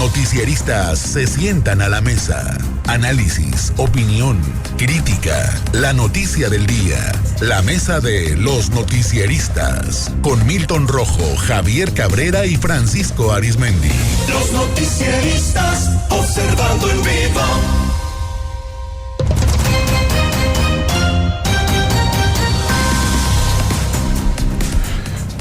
noticieristas se sientan a la mesa. Análisis, opinión, crítica, la noticia del día. La mesa de los noticieristas. Con Milton Rojo, Javier Cabrera y Francisco Arizmendi. Los noticieristas observando en vivo.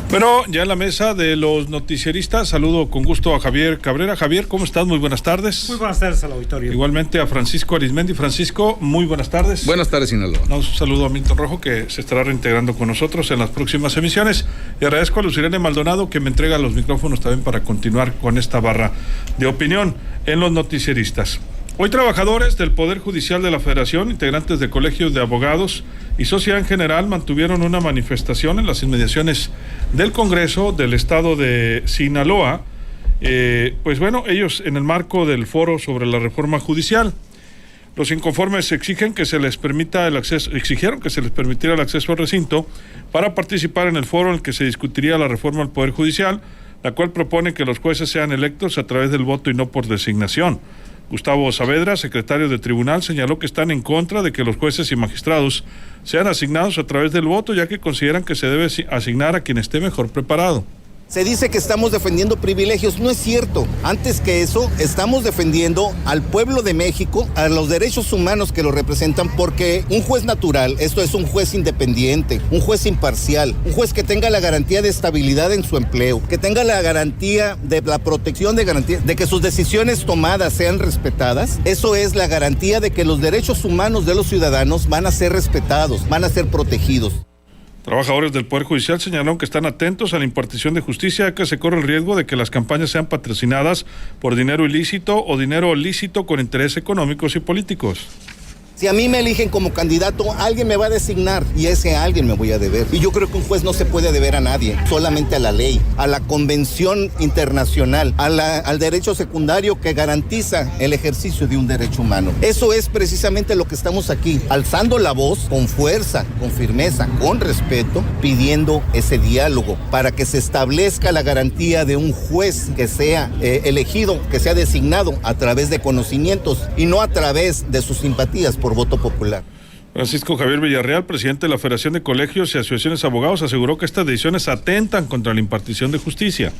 Bueno, ya en la mesa de los noticieristas, saludo con gusto a Javier Cabrera. Javier, ¿cómo estás? Muy buenas tardes. Muy buenas tardes al auditorio. Igualmente a Francisco Arizmendi. Francisco, muy buenas tardes. Buenas tardes, Sinaloa. Un saludo a Milton Rojo, que se estará reintegrando con nosotros en las próximas emisiones. Y agradezco a Lucirene Maldonado, que me entrega los micrófonos también para continuar con esta barra de opinión en los noticieristas. Hoy trabajadores del Poder Judicial de la Federación, integrantes de colegios de abogados y sociedad en general mantuvieron una manifestación en las inmediaciones del Congreso del Estado de Sinaloa. Pues bueno, ellos en el marco del foro sobre la reforma judicial. Los inconformes exigieron que se les permitiera el acceso al recinto para participar en el foro en el que se discutiría la reforma al Poder Judicial, la cual propone que los jueces sean electos a través del voto y no por designación. Gustavo Saavedra, secretario de tribunal, señaló que están en contra de que los jueces y magistrados sean asignados a través del voto, ya que consideran que se debe asignar a quien esté mejor preparado. Se dice que estamos defendiendo privilegios, no es cierto. Antes que eso, estamos defendiendo al pueblo de México, a los derechos humanos que lo representan, porque un juez natural, esto es un juez independiente, un juez imparcial, un juez que tenga la garantía de estabilidad en su empleo, que tenga la garantía de la protección de que sus decisiones tomadas sean respetadas. Eso es la garantía de que los derechos humanos de los ciudadanos van a ser respetados, van a ser protegidos. Trabajadores del Poder Judicial señalaron que están atentos a la impartición de justicia, ya que se corre el riesgo de que las campañas sean patrocinadas por dinero ilícito o dinero lícito con intereses económicos y políticos. Si a mí me eligen como candidato, alguien me va a designar y ese alguien me voy a deber. Y yo creo que un juez no se puede deber a nadie, solamente a la ley, a la convención internacional, al derecho secundario que garantiza el ejercicio de un derecho humano. Eso es precisamente lo que estamos aquí, alzando la voz con fuerza, con firmeza, con respeto, pidiendo ese diálogo para que se establezca la garantía de un juez que sea elegido, que sea designado a través de conocimientos y no a través de sus simpatías por voto popular. Francisco Javier Villarreal, presidente de la Federación de Colegios y Asociaciones de Abogados, aseguró que estas decisiones atentan contra la impartición de justicia.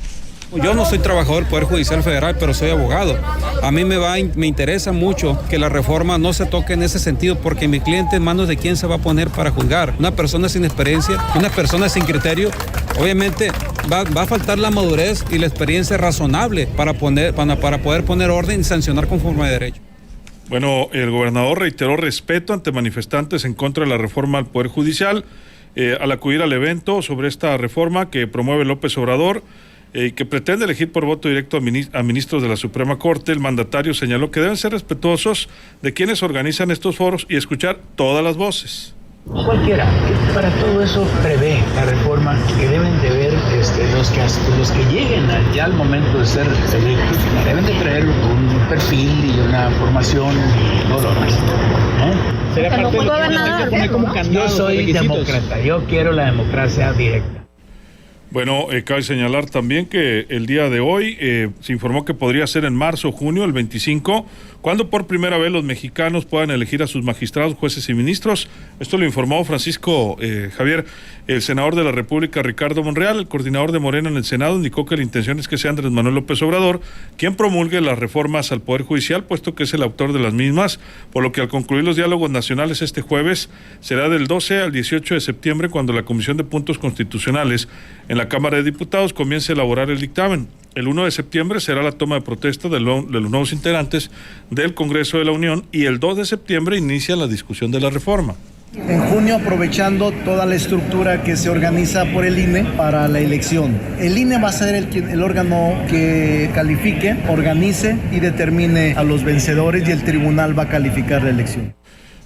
Yo no soy trabajador del Poder Judicial Federal, pero soy abogado. A mí me interesa mucho que la reforma no se toque en ese sentido, porque mi cliente en manos de quién se va a poner para juzgar. Una persona sin experiencia, una persona sin criterio, obviamente va a faltar la madurez y la experiencia razonable para poder poner orden y sancionar conforme a derecho. Bueno, el gobernador reiteró respeto ante manifestantes en contra de la reforma al Poder Judicial al acudir al evento sobre esta reforma que promueve López Obrador y que pretende elegir por voto directo a ministros de la Suprema Corte. El mandatario señaló que deben ser respetuosos de quienes organizan estos foros y escuchar todas las voces. Cualquiera, para todo eso prevé la reforma que deben de ver los que lleguen ya al momento de ser electos, deben de traer un perfil y una formación y todo lo demás. ¿Será parte de lo que yo soy demócrata, yo quiero la democracia directa. Bueno, cabe señalar también que el día de hoy se informó que podría ser en marzo o junio, el 25, cuando por primera vez los mexicanos puedan elegir a sus magistrados, jueces y ministros. Esto lo informó Francisco Javier, el senador de la República, Ricardo Monreal. El coordinador de Morena en el Senado indicó que la intención es que sea Andrés Manuel López Obrador quien promulgue las reformas al Poder Judicial, puesto que es el autor de las mismas, por lo que al concluir los diálogos nacionales este jueves, será del 12 al 18 de septiembre cuando la Comisión de Puntos Constitucionales en la Cámara de Diputados comience a elaborar el dictamen. El 1 de septiembre será la toma de protesta de los nuevos integrantes del Congreso de la Unión y el 2 de septiembre inicia la discusión de la reforma. En junio, aprovechando toda la estructura que se organiza por el INE para la elección. El INE va a ser el órgano que califique, organice y determine a los vencedores y el tribunal va a calificar la elección.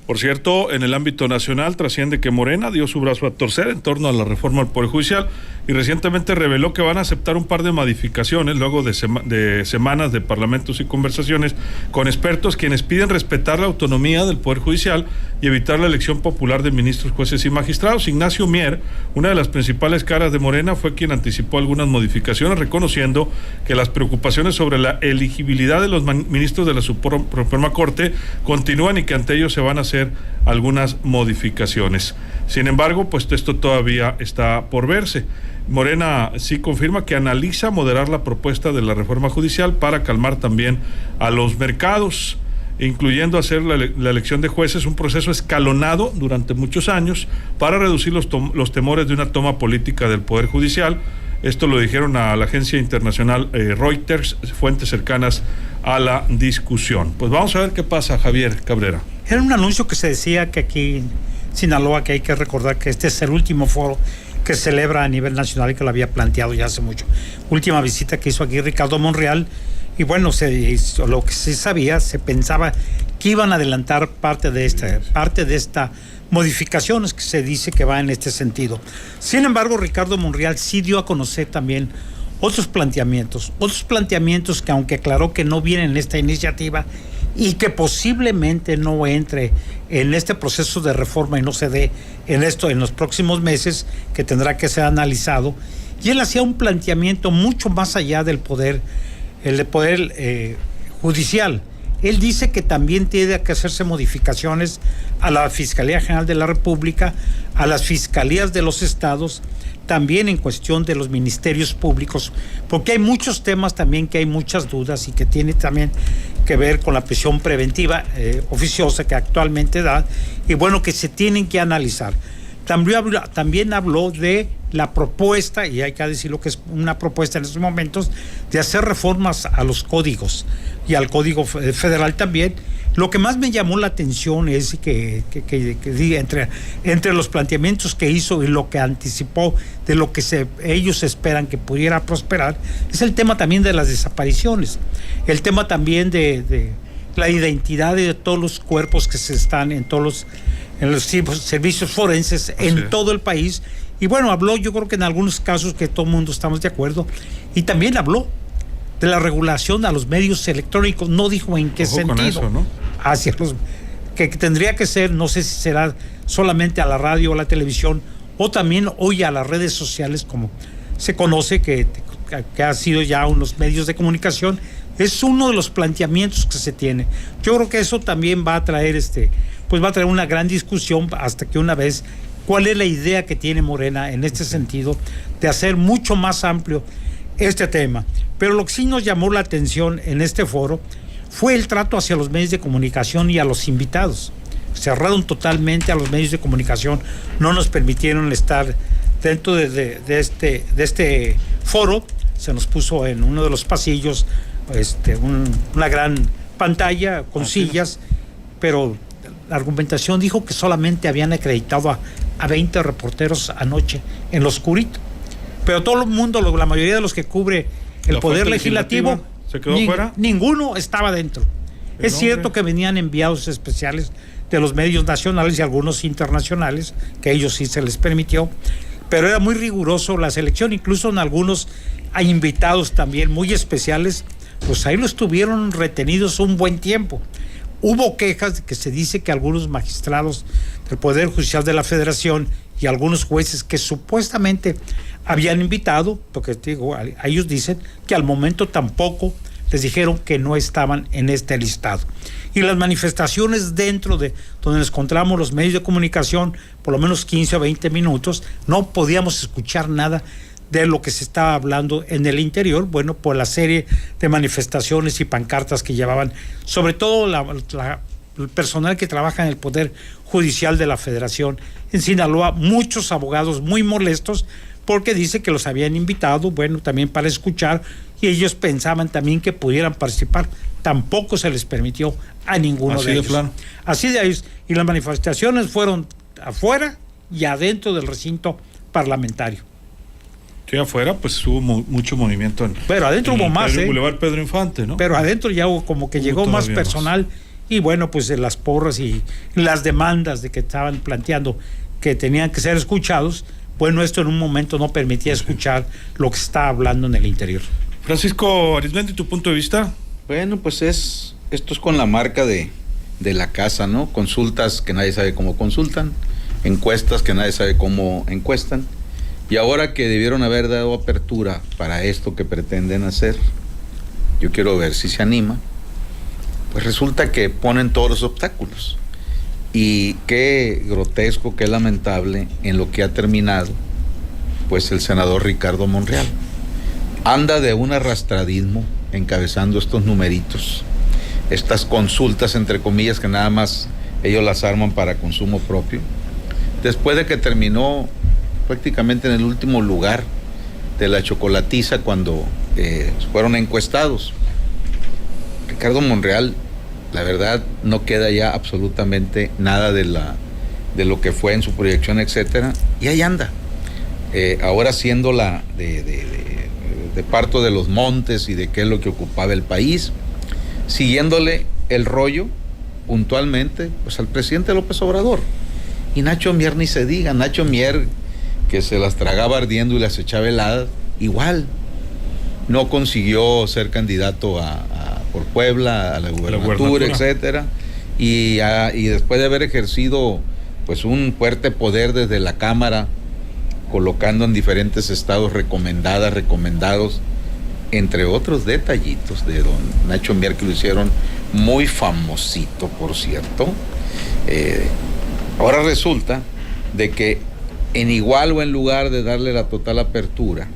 Por cierto, en el ámbito nacional trasciende que Morena dio su brazo a torcer en torno a la reforma al Poder Judicial y recientemente reveló que van a aceptar un par de modificaciones luego de semanas de parlamentos y conversaciones con expertos quienes piden respetar la autonomía del Poder Judicial y evitar la elección popular de ministros, jueces y magistrados. Ignacio Mier, una de las principales caras de Morena, fue quien anticipó algunas modificaciones, reconociendo que las preocupaciones sobre la elegibilidad de los ministros de la Suprema Corte continúan y que ante ellos se van a hacer algunas modificaciones. Sin embargo, pues esto todavía está por verse. Morena sí confirma que analiza moderar la propuesta de la reforma judicial para calmar también a los mercados, incluyendo hacer la elección de jueces un proceso escalonado durante muchos años para reducir los temores de una toma política del Poder Judicial. Esto lo dijeron a la agencia internacional Reuters, fuentes cercanas a la discusión. Pues vamos a ver qué pasa, Javier Cabrera. Era un anuncio que se decía que aquí en Sinaloa, que hay que recordar que este es el último foro que se celebra a nivel nacional y que lo había planteado ya hace mucho. Última visita que hizo aquí Ricardo Monreal, y bueno, lo que se sabía, se pensaba que iban a adelantar parte de esta modificaciones que se dice que va en este sentido. Sin embargo, Ricardo Monreal sí dio a conocer también otros planteamientos que, aunque aclaró que no vienen en esta iniciativa y que posiblemente no entre en este proceso de reforma y no se dé en esto en los próximos meses, que tendrá que ser analizado, y él hacía un planteamiento mucho más allá del poder, el poder judicial. Él dice que también tiene que hacerse modificaciones a la Fiscalía General de la República, a las fiscalías de los estados, también en cuestión de los ministerios públicos, porque hay muchos temas también que hay muchas dudas y que tiene también que ver con la prisión preventiva oficiosa que actualmente da, y bueno, que se tienen que analizar. También habló de la propuesta, y hay que decir lo que es una propuesta en estos momentos, de hacer reformas a los códigos y al Código Federal también. Lo que más me llamó la atención es que entre los planteamientos que hizo y lo que anticipó de lo que ellos esperan que pudiera prosperar, es el tema también de las desapariciones, el tema también de la identidad de todos los cuerpos que se están en los servicios forenses en todo el país. Y bueno, habló, yo creo que en algunos casos que todo el mundo estamos de acuerdo, y también habló de la regulación a los medios electrónicos. No dijo en qué sentido. Con eso, ¿no? Hacia los que tendría que ser, no sé si será solamente a la radio o a la televisión, o también hoy a las redes sociales, como se conoce, que ha sido ya unos medios de comunicación. Es uno de los planteamientos que se tiene. Yo creo que eso también va a traer va a traer una gran discusión hasta que una vez, cuál es la idea que tiene Morena en este sentido de hacer mucho más amplio este tema. Pero lo que sí nos llamó la atención en este foro fue el trato hacia los medios de comunicación y a los invitados. Cerraron totalmente a los medios de comunicación, no nos permitieron estar dentro de este foro. Se nos puso en uno de los pasillos una gran pantalla con sillas, pero la argumentación dijo que solamente habían acreditado a 20 reporteros anoche en lo oscurito. Pero todo el mundo, la mayoría de los que cubre el Poder Legislativo, ¿se quedó fuera? Ninguno estaba dentro. Es cierto que venían enviados especiales de los medios nacionales y algunos internacionales, que a ellos sí se les permitió, pero era muy riguroso la selección, incluso en algunos hay invitados también muy especiales, pues ahí los tuvieron retenidos un buen tiempo. Hubo quejas de que se dice que algunos magistrados del Poder Judicial de la Federación y algunos jueces que supuestamente habían invitado, porque digo, ellos dicen que al momento tampoco les dijeron que no estaban en este listado. Y las manifestaciones dentro de donde nos encontramos los medios de comunicación, por lo menos 15 o 20 minutos, no podíamos escuchar nada de lo que se estaba hablando en el interior, bueno, por la serie de manifestaciones y pancartas que llevaban, sobre todo el personal que trabaja en el Poder Judicial de la Federación en Sinaloa, muchos abogados muy molestos porque dice que los habían invitado, bueno, también para escuchar, y ellos pensaban también que pudieran participar. Tampoco se les permitió a ninguno de ellos. Así de ellos. Y las manifestaciones fueron afuera y adentro del recinto parlamentario. Sí, afuera pues hubo mucho movimiento. Pero adentro hubo más, Boulevard Pedro Infante, ¿no? Pero adentro ya hubo como que llegó más personal y bueno, pues las porras y las demandas de que estaban planteando que tenían que ser escuchados, bueno, esto en un momento no permitía escuchar lo que se estaba hablando en el interior. Francisco Arizmendi, ¿tu punto de vista? Bueno, pues esto es con la marca de la casa, ¿no? Consultas que nadie sabe cómo consultan, encuestas que nadie sabe cómo encuestan, y ahora que debieron haber dado apertura para esto que pretenden hacer, yo quiero ver si se anima, pues resulta que ponen todos los obstáculos. Y qué grotesco, qué lamentable en lo que ha terminado, pues el senador Ricardo Monreal. Anda de un arrastradismo encabezando estos numeritos, estas consultas entre comillas que nada más ellos las arman para consumo propio, después de que terminó prácticamente en el último lugar de la chocolatiza cuando fueron encuestados. Ricardo Monreal, la verdad, no queda ya absolutamente nada de lo que fue en su proyección, etcétera, y ahí anda, ahora siendo de parto de los montes y de qué es lo que ocupaba el país, siguiéndole el rollo puntualmente pues al presidente López Obrador. Y Nacho Mier ni se diga, Nacho Mier, que se las tragaba ardiendo y las echaba heladas, igual no consiguió ser candidato por Puebla a la gubernatura, etcétera, y después de haber ejercido pues un fuerte poder desde la Cámara, colocando en diferentes estados recomendados, entre otros detallitos de don Nacho Mier que lo hicieron muy famosito, por cierto. Ahora resulta de que en igual o en lugar de darle la total apertura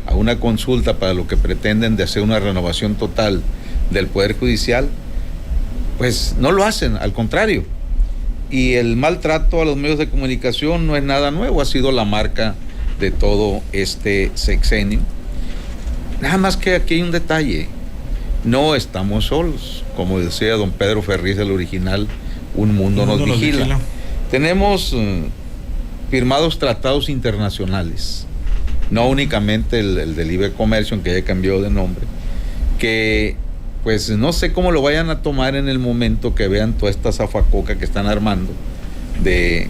a una consulta para lo que pretenden de hacer una renovación total del Poder Judicial, pues no lo hacen, al contrario. Y el maltrato a los medios de comunicación no es nada nuevo, ha sido la marca de todo este sexenio. Nada más que aquí hay un detalle, no estamos solos, como decía don Pedro Ferriz, el original, un mundo nos vigila. Tenemos firmados tratados internacionales, no únicamente el de libre comercio, aunque ya cambió de nombre, que pues no sé cómo lo vayan a tomar en el momento que vean toda esta zafacoca que están armando de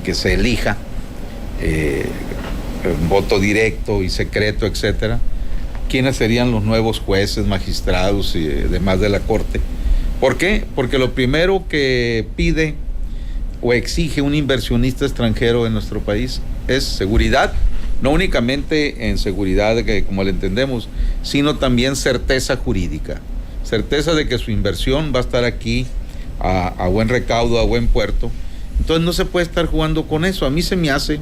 que se elija voto directo y secreto, etcétera, quiénes serían los nuevos jueces, magistrados y demás de la Corte. ¿Por qué? Porque lo primero que pide o exige un inversionista extranjero en nuestro país es seguridad, no únicamente en seguridad como le entendemos, sino también certeza jurídica, certeza de que su inversión va a estar aquí a buen recaudo, a buen puerto. Entonces no se puede estar jugando con eso. A mí se me hace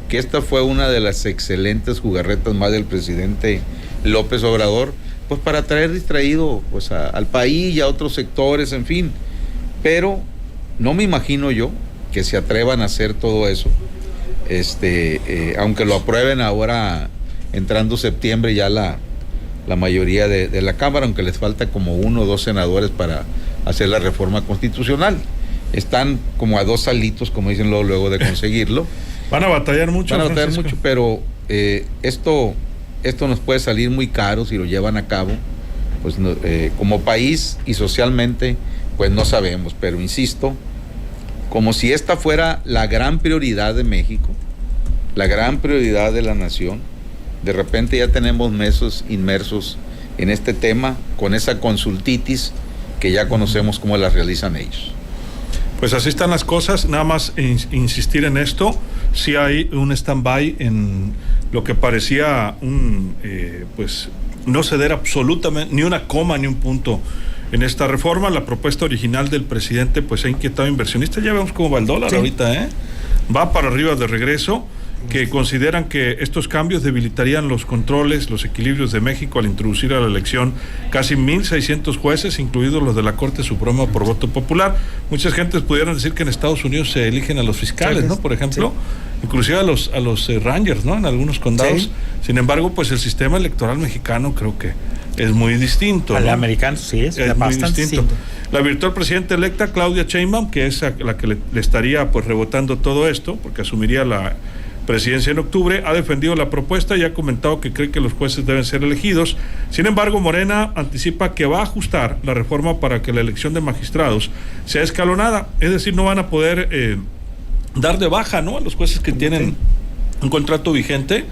que esta fue una de las excelentes jugarretas más del presidente López Obrador, pues para traer distraído pues al país y a otros sectores, en fin. Pero no me imagino yo que se atrevan a hacer todo eso, aunque lo aprueben ahora entrando septiembre ya la mayoría de la Cámara, aunque les falta como 1 o 2 senadores para hacer la reforma constitucional. Están como a 2 salitos, como dicen luego de conseguirlo. Van a batallar mucho. Van a batallar mucho, pero esto nos puede salir muy caro si lo llevan a cabo, pues como país y socialmente, pues no sabemos, pero insisto, como si esta fuera la gran prioridad de México, la gran prioridad de la nación, de repente ya tenemos meses inmersos en este tema, con esa consultitis que ya conocemos cómo la realizan ellos. Pues así están las cosas, nada más insistir en esto. Sí hay un stand-by en lo que parecía pues no ceder absolutamente ni una coma ni un punto en esta reforma. La propuesta original del presidente pues ha inquietado a inversionistas. Ya vemos cómo va el dólar, sí, ahorita, va para arriba de regreso, que consideran que estos cambios debilitarían los controles, los equilibrios de México al introducir a la elección casi 1,600 jueces, incluidos los de la Corte Suprema por voto popular. Muchas gentes pudieran decir que en Estados Unidos se eligen a los fiscales, ¿no? Por ejemplo, sí, inclusive a los Rangers, ¿no? En algunos condados. Sí. Sin embargo, pues el sistema electoral mexicano creo que es muy distinto, al ¿no? americano, sí, es bastante distinto. La virtual presidenta electa, Claudia Sheinbaum, que es la que le estaría pues rebotando todo esto, porque asumiría la presidencia en octubre, ha defendido la propuesta y ha comentado que cree que los jueces deben ser elegidos. Sin embargo, Morena anticipa que va a ajustar la reforma para que la elección de magistrados sea escalonada, es decir, no van a poder dar de baja, ¿no?, a los jueces que tienen un contrato vigente.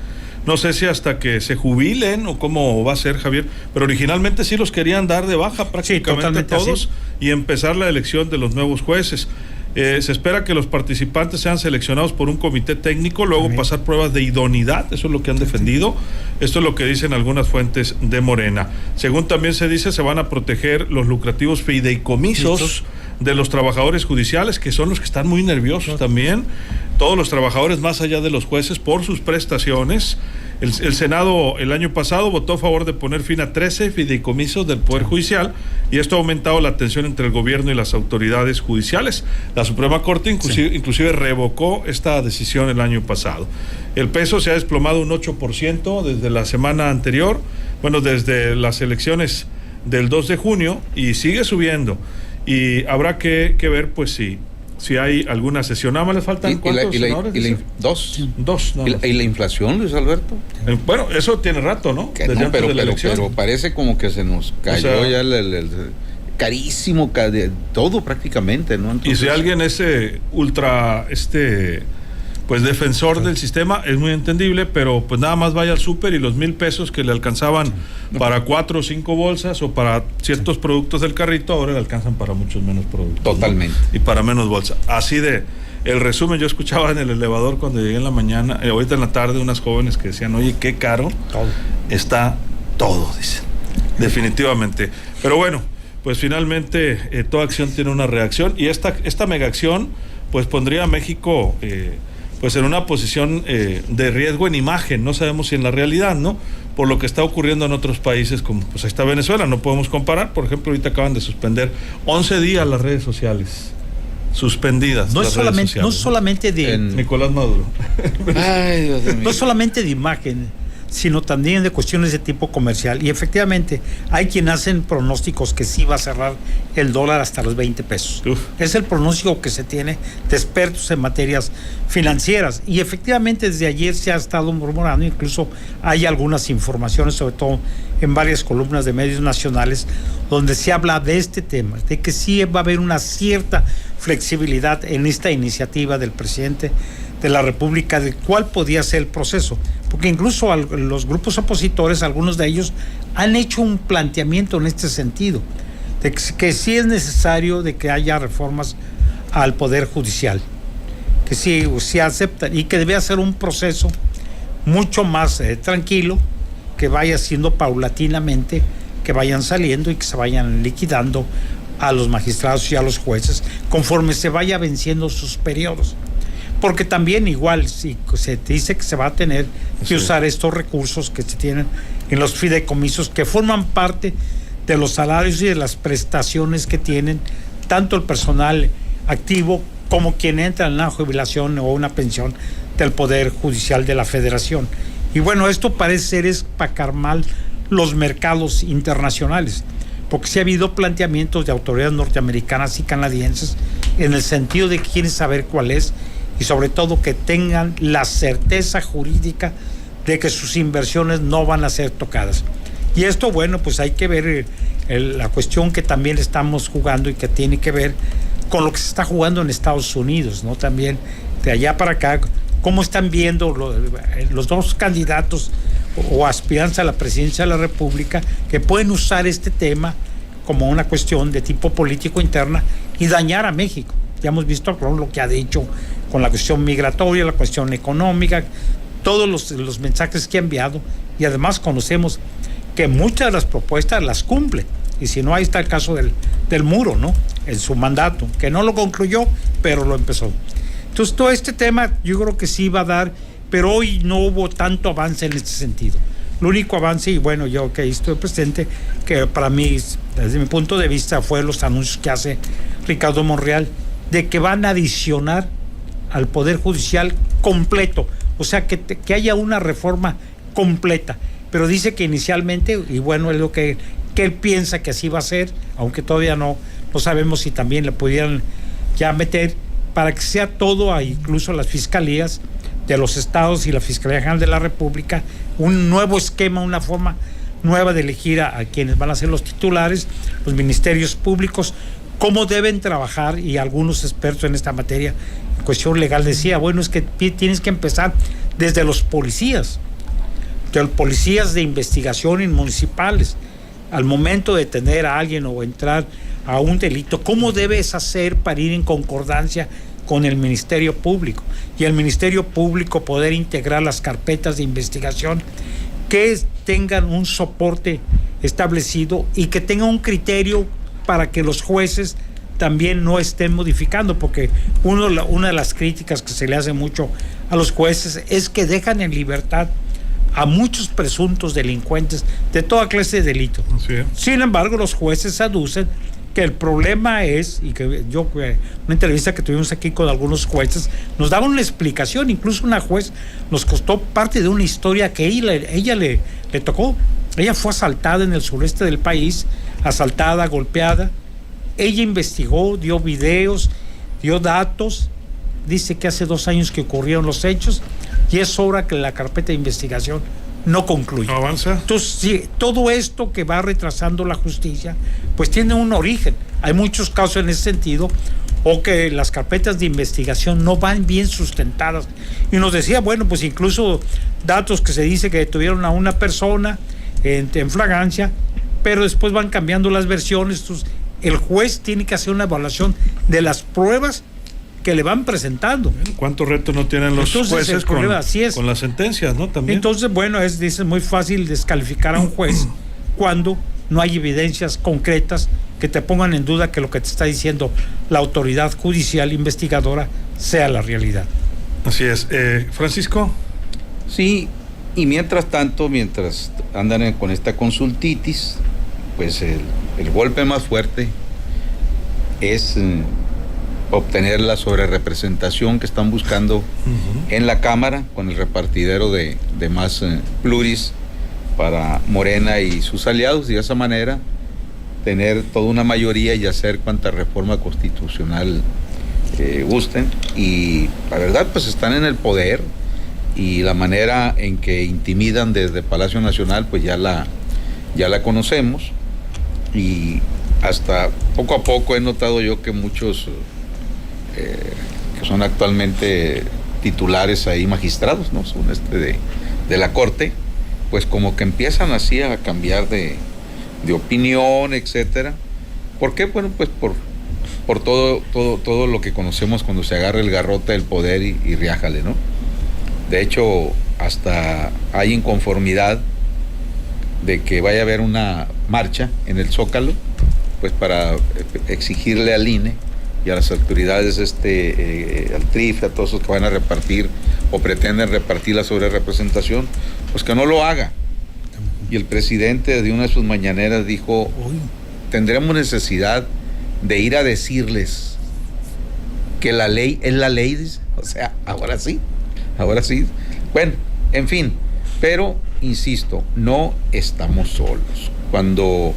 No sé si hasta que se jubilen o cómo va a ser, Javier, pero originalmente sí los querían dar de baja prácticamente todos y empezar la elección de los nuevos jueces. Se espera que los participantes sean seleccionados por un comité técnico, luego pasar pruebas de idoneidad, eso es lo que han defendido, esto es lo que dicen algunas fuentes de Morena. Según también se dice, se van a proteger los lucrativos fideicomisos de los trabajadores judiciales, que son los que están muy nerviosos también, todos los trabajadores más allá de los jueces por sus prestaciones. El Senado el año pasado votó a favor de poner fin a 13 fideicomisos del Poder Judicial y esto ha aumentado la tensión entre el gobierno y las autoridades judiciales. La Suprema Corte inclusive revocó esta decisión el año pasado. El peso se ha desplomado un 8% desde la semana anterior, desde las elecciones del 2 de junio y sigue subiendo. Y habrá que ver, pues, si hay alguna sesión. Nada más le faltan ¿cuántos senadores? Dos. ¿Y la inflación, Luis Alberto? Bueno, eso tiene rato, ¿no? Pero parece como que se nos cayó ya el carísimo, todo prácticamente, ¿no? Entonces, y si alguien es ultra, pues defensor del sistema, es muy entendible, pero pues nada más vaya al súper y los 1,000 pesos que le alcanzaban para 4 o 5 bolsas o para ciertos productos del carrito, ahora le alcanzan para muchos menos productos. Totalmente. ¿No? Y para menos bolsa. Así de, el resumen, yo escuchaba en el elevador cuando llegué en la mañana, ahorita en la tarde, unas jóvenes que decían, oye, qué caro está todo, dicen. Definitivamente. Pero bueno, pues finalmente toda acción tiene una reacción y esta mega acción pues pondría a México pues en una posición de riesgo en imagen, no sabemos si en la realidad, ¿no? Por lo que está ocurriendo en otros países como pues ahí está Venezuela, no podemos comparar. Por ejemplo, ahorita acaban de suspender 11 días las redes sociales. Suspendidas. No solamente de Nicolás Maduro. Ay, Dios mío. No solamente de imagen, sino también de cuestiones de tipo comercial. Y efectivamente, hay quienes hacen pronósticos que sí va a cerrar el dólar hasta los 20 pesos. Es el pronóstico que se tiene de expertos en materias financieras. Y efectivamente, desde ayer se ha estado murmurando, incluso hay algunas informaciones, sobre todo en varias columnas de medios nacionales, donde se habla de este tema, de que sí va a haber una cierta flexibilidad en esta iniciativa del presidente de la República de cuál podía ser el proceso, porque incluso los grupos opositores, algunos de ellos han hecho un planteamiento en este sentido, de que sí es necesario de que haya reformas al Poder Judicial, que sí aceptan y que debe ser un proceso mucho más tranquilo, que vaya siendo paulatinamente, que vayan saliendo y que se vayan liquidando a los magistrados y a los jueces conforme se vaya venciendo sus periodos. Porque también igual, si se dice que se va a tener que usar estos recursos que se tienen en los fideicomisos, que forman parte de los salarios y de las prestaciones que tienen tanto el personal activo como quien entra en una jubilación o una pensión del Poder Judicial de la Federación. Y bueno, esto parece ser es para calmar los mercados internacionales, porque sí ha habido planteamientos de autoridades norteamericanas y canadienses en el sentido de que quieren saber cuál es, y sobre todo que tengan la certeza jurídica de que sus inversiones no van a ser tocadas. Y esto, bueno, pues hay que ver la cuestión que también estamos jugando y que tiene que ver con lo que se está jugando en Estados Unidos, ¿no? También de allá para acá, cómo están viendo los dos candidatos o aspirantes a la presidencia de la República que pueden usar este tema como una cuestión de tipo político interna y dañar a México. Ya hemos visto lo que ha dicho con la cuestión migratoria, la cuestión económica, todos los mensajes que ha enviado, y además conocemos que muchas de las propuestas las cumple, y si no, ahí está el caso del muro, ¿no? En su mandato, que no lo concluyó, pero lo empezó. Entonces, todo este tema yo creo que sí va a dar, pero hoy no hubo tanto avance en este sentido. El único avance, y bueno, yo que estoy presente, que para mí, desde mi punto de vista, fue los anuncios que hace Ricardo Monreal, de que van a adicionar al Poder Judicial completo, o sea, que haya una reforma completa, pero dice que inicialmente, y bueno, es lo que él piensa que así va a ser, aunque todavía no sabemos si también le pudieran ya meter, para que sea todo, incluso las fiscalías de los estados y la Fiscalía General de la República, un nuevo esquema, una forma nueva de elegir a quienes van a ser los titulares, los ministerios públicos, cómo deben trabajar, y algunos expertos en esta materia, en cuestión legal, decía, bueno, es que tienes que empezar desde los policías de investigación en municipales, al momento de detener a alguien o entrar a un delito, ¿cómo debes hacer para ir en concordancia con el Ministerio Público? Y el Ministerio Público poder integrar las carpetas de investigación que tengan un soporte establecido y que tengan un criterio para que los jueces también no estén modificando, porque una de las críticas que se le hace mucho a los jueces es que dejan en libertad a muchos presuntos delincuentes de toda clase de delitos. Sin embargo, los jueces aducen que el problema es, y que yo, una entrevista que tuvimos aquí con algunos jueces, nos daban una explicación, incluso una juez nos contó parte de una historia que ella le tocó. Ella fue asaltada en el sureste del país, asaltada, golpeada. Ella investigó, dio videos, dio datos, dice que hace 2 años que ocurrieron los hechos y es hora que la carpeta de investigación no concluye. ¿No avanza? Entonces, sí, todo esto que va retrasando la justicia, pues tiene un origen. Hay muchos casos en ese sentido, o que las carpetas de investigación no van bien sustentadas. Y nos decía, bueno, pues incluso datos que se dice que detuvieron a una persona en flagrancia, pero después van cambiando las versiones. Entonces, el juez tiene que hacer una evaluación de las pruebas que le van presentando. ¿Cuántos retos no tienen los jueces con las sentencias, no? También. Entonces, bueno, dice, muy fácil descalificar a un juez cuando no hay evidencias concretas que te pongan en duda que lo que te está diciendo la autoridad judicial investigadora sea la realidad. Así es. Francisco. Sí, y mientras tanto, mientras andan con esta consultitis, pues el golpe más fuerte es obtener la sobrerepresentación que están buscando en la Cámara con el repartidero de más pluris para Morena y sus aliados, y de esa manera tener toda una mayoría y hacer cuanta reforma constitucional gusten. Y la verdad, pues están en el poder, y la manera en que intimidan desde Palacio Nacional, pues ya la conocemos, y hasta poco a poco he notado yo que muchos que son actualmente titulares ahí, magistrados, ¿no? Son de la Corte, pues como que empiezan así a cambiar de opinión, etcétera. ¿Por qué? Bueno, pues por todo lo que conocemos cuando se agarra el garrote del poder y riájale, ¿no? De hecho, hasta hay inconformidad de que vaya a haber una marcha en el Zócalo, pues para exigirle al INE y a las autoridades, al TRIF, a todos los que van a repartir o pretenden repartir la sobrerepresentación, pues que no lo haga. Y el presidente de una de sus mañaneras dijo, tendremos necesidad de ir a decirles que la ley es la ley, dice. O sea, ahora sí. Bueno, en fin, pero insisto, no estamos solos. Cuando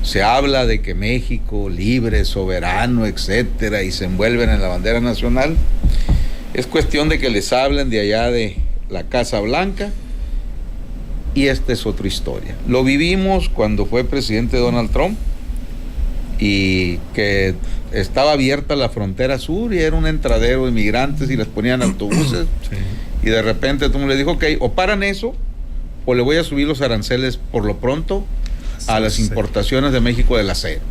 se habla de que México libre, soberano, etcétera, y se envuelven en la bandera nacional, es cuestión de que les hablen de allá de la Casa Blanca, y esta es otra historia. Lo vivimos cuando fue presidente Donald Trump y que estaba abierta la frontera sur y era un entradero de inmigrantes y les ponían autobuses, y de repente todo el mundo le dijo, ok, o paran eso o le voy a subir los aranceles por lo pronto a las importaciones de México del acero.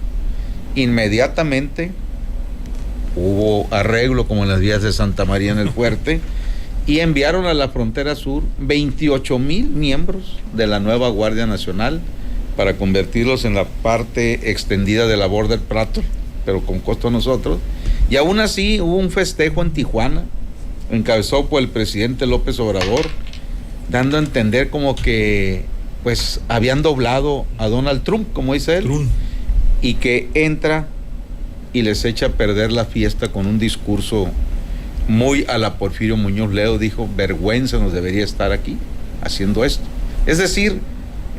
Inmediatamente hubo arreglo como en las vías de Santa María en el Fuerte y enviaron a la frontera sur 28,000 miembros de la nueva Guardia Nacional para convertirlos en la parte extendida de la Border Patrol, pero con costo a nosotros. Y aún así hubo un festejo en Tijuana, encabezado por el presidente López Obrador, dando a entender como que pues habían doblado a Donald Trump, como dice él, y que entra y les echa a perder la fiesta con un discurso muy a la Porfirio Muñoz Ledo. Dijo, vergüenza nos debería estar aquí haciendo esto. Es decir,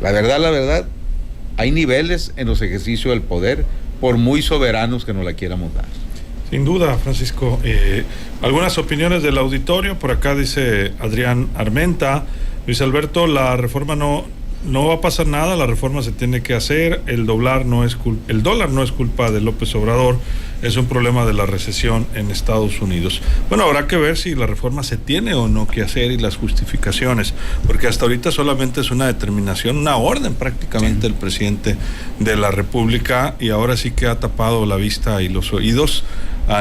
la verdad, hay niveles en los ejercicios del poder, por muy soberanos que nos la quieramos dar. Sin duda, Francisco. Algunas opiniones del auditorio. Por acá dice Adrián Armenta, Luis Alberto, la reforma no No va a pasar nada, la reforma se tiene que hacer, el dólar no es culpa de López Obrador, es un problema de la recesión en Estados Unidos. Bueno, habrá que ver si la reforma se tiene o no que hacer y las justificaciones, porque hasta ahorita solamente es una determinación, una orden prácticamente del presidente de la República, y ahora sí que ha tapado la vista y los oídos.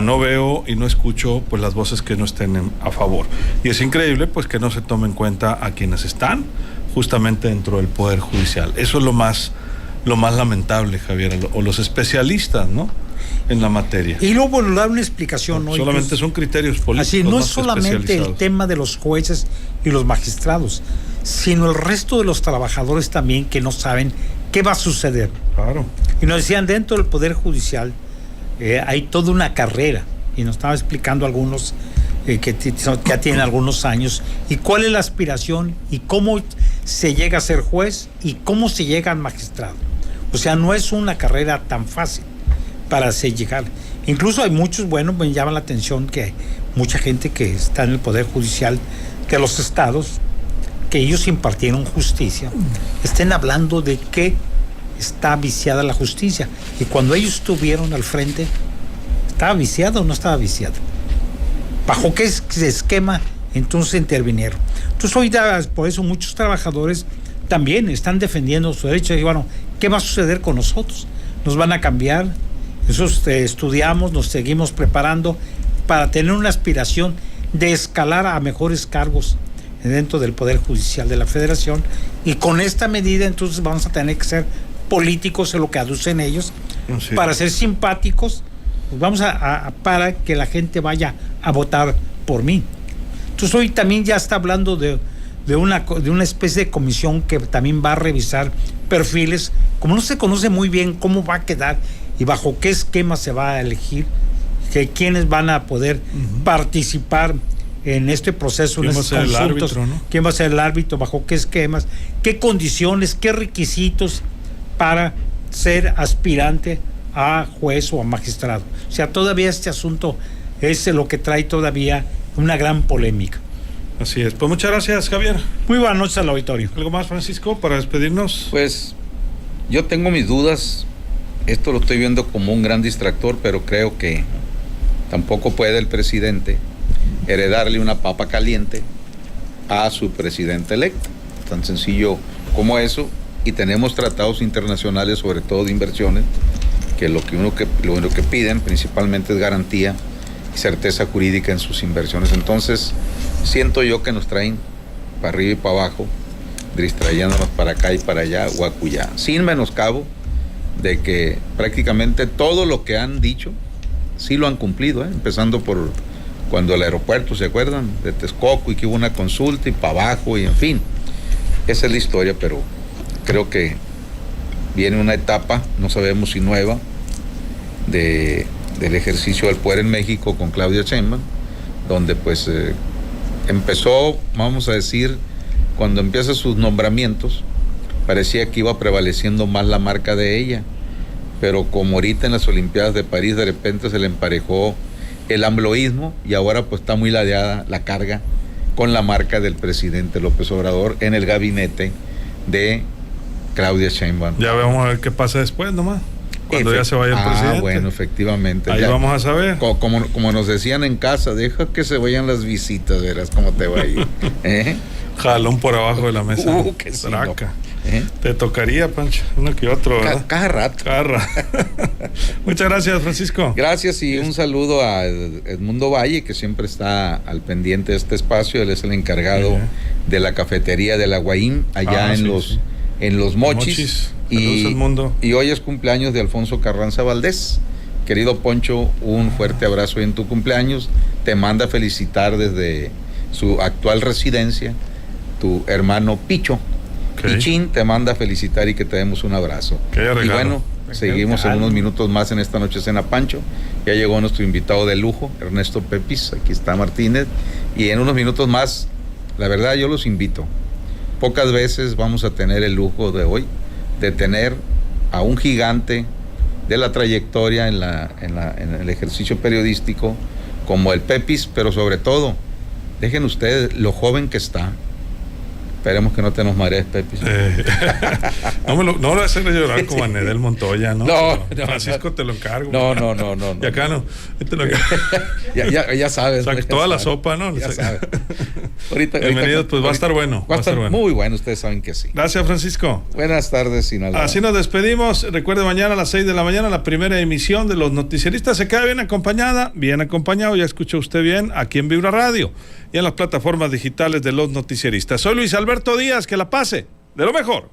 No veo y no escucho pues las voces que no estén a favor. Y es increíble pues que no se tome en cuenta a quienes están justamente dentro del Poder Judicial. Eso es lo más lamentable, Javier, o los especialistas, ¿no?, en la materia. Y luego dar una explicación, ¿no? Solamente pues, son criterios políticos. Así, no es solamente el tema de los jueces y los magistrados, sino el resto de los trabajadores también que no saben qué va a suceder. Claro. Y nos decían, dentro del Poder Judicial hay toda una carrera, y nos estaba explicando algunos que ya tienen algunos años, y cuál es la aspiración y cómo se llega a ser juez y cómo se llega al magistrado. O sea, no es una carrera tan fácil para llegar. Incluso hay muchos, me llama la atención que hay mucha gente que está en el Poder Judicial de los estados, que ellos impartieron justicia, estén hablando de que está viciada la justicia. Y cuando ellos estuvieron al frente, ¿estaba viciada o no estaba viciada? ¿Bajo qué esquema entonces intervinieron? Entonces hoy por eso muchos trabajadores también están defendiendo su derecho. Y bueno, ¿qué va a suceder con nosotros? ¿Nos van a cambiar? Nosotros estudiamos, nos seguimos preparando para tener una aspiración de escalar a mejores cargos dentro del Poder Judicial de la Federación, y con esta medida entonces vamos a tener que ser políticos, es lo que aducen ellos, sí, para ser simpáticos, pues vamos para que la gente vaya a votar por mí. Entonces hoy también ya está hablando de una especie de comisión que también va a revisar perfiles, como no se conoce muy bien cómo va a quedar y bajo qué esquema se va a elegir, que quiénes van a poder participar en este proceso, en estos consultos, árbitro, ¿no? ¿Quién va a ser el árbitro? ¿Bajo qué esquemas? ¿Qué condiciones? ¿Qué requisitos para ser aspirante a juez o a magistrado? O sea, todavía este asunto es lo que trae todavía una gran polémica. Así es. Pues muchas gracias, Javier. Muy buenas noches al auditorio. ¿Algo más, Francisco, para despedirnos? Pues yo tengo mis dudas. Esto lo estoy viendo como un gran distractor, pero creo que tampoco puede el presidente heredarle una papa caliente a su presidente electo. Tan sencillo como eso. Y tenemos tratados internacionales, sobre todo de inversiones, que lo único que piden principalmente es garantía y certeza jurídica en sus inversiones. Entonces, siento yo que nos traen para arriba y para abajo, distrayéndonos para acá y para allá o acullá, sin menoscabo de que prácticamente todo lo que han dicho sí lo han cumplido, empezando por cuando el aeropuerto, ¿se acuerdan? De Texcoco, y que hubo una consulta y para abajo, y en fin, esa es la historia. Pero creo que viene una etapa, no sabemos si nueva, del ejercicio del poder en México con Claudia Sheinbaum, donde pues empezó, vamos a decir, cuando empieza sus nombramientos, parecía que iba prevaleciendo más la marca de ella, pero como ahorita en las Olimpiadas de París de repente se le emparejó el ambloísmo, y ahora pues está muy ladeada la carga con la marca del presidente López Obrador en el gabinete de Claudia Sheinbaum. Ya vamos a ver qué pasa después nomás, cuando ya se vaya el presidente. Bueno, efectivamente. Ahí ya vamos a saber. Como nos decían en casa, deja que se vayan las visitas, verás cómo te va a ir. Jalón por abajo de la mesa. Que sí, Traca. Te tocaría, Pancho, uno que otro, ¿verdad? Cada rato. Muchas gracias, Francisco. Gracias, y un saludo a Edmundo Valle, que siempre está al pendiente de este espacio. Él es el encargado de la cafetería del Aguaín, allá en los Mochis. Y hoy es cumpleaños de Alfonso Carranza Valdés. Querido Poncho, un fuerte abrazo en tu cumpleaños. Te manda felicitar desde su actual residencia tu hermano Picho. Pichín te manda felicitar y que te demos un abrazo. Y bueno, seguimos en unos minutos más en esta noche Cena Pancho. Ya llegó nuestro invitado de lujo, Ernesto Pepis. Aquí está Martínez. Y en unos minutos más, la verdad, yo los invito. Pocas veces vamos a tener el lujo de hoy de tener a un gigante de la trayectoria en el ejercicio periodístico como el Pepis, pero sobre todo, dejen ustedes lo joven que está, Esperemos que no te nos marees, Pepe. No lo voy a hacer llorar como a Nedel Montoya, ¿no? No, Francisco, te lo encargo. No. Y acá no. Te lo ya sabes. O sea, toda la sopa, ¿no? Ya sabes. Bienvenidos, pues va a estar bueno. Va a estar muy bueno, ustedes saben que sí. Gracias, Francisco. Buenas tardes, Sinaloa. Así nos despedimos. Recuerde, mañana a las 6 de la mañana, la primera emisión de Los Noticieristas. Se queda bien acompañado, ya escuchó usted bien, aquí en Vibra Radio y en las plataformas digitales de Los Noticieristas. Soy Luis Alberto Díaz, que la pase de lo mejor.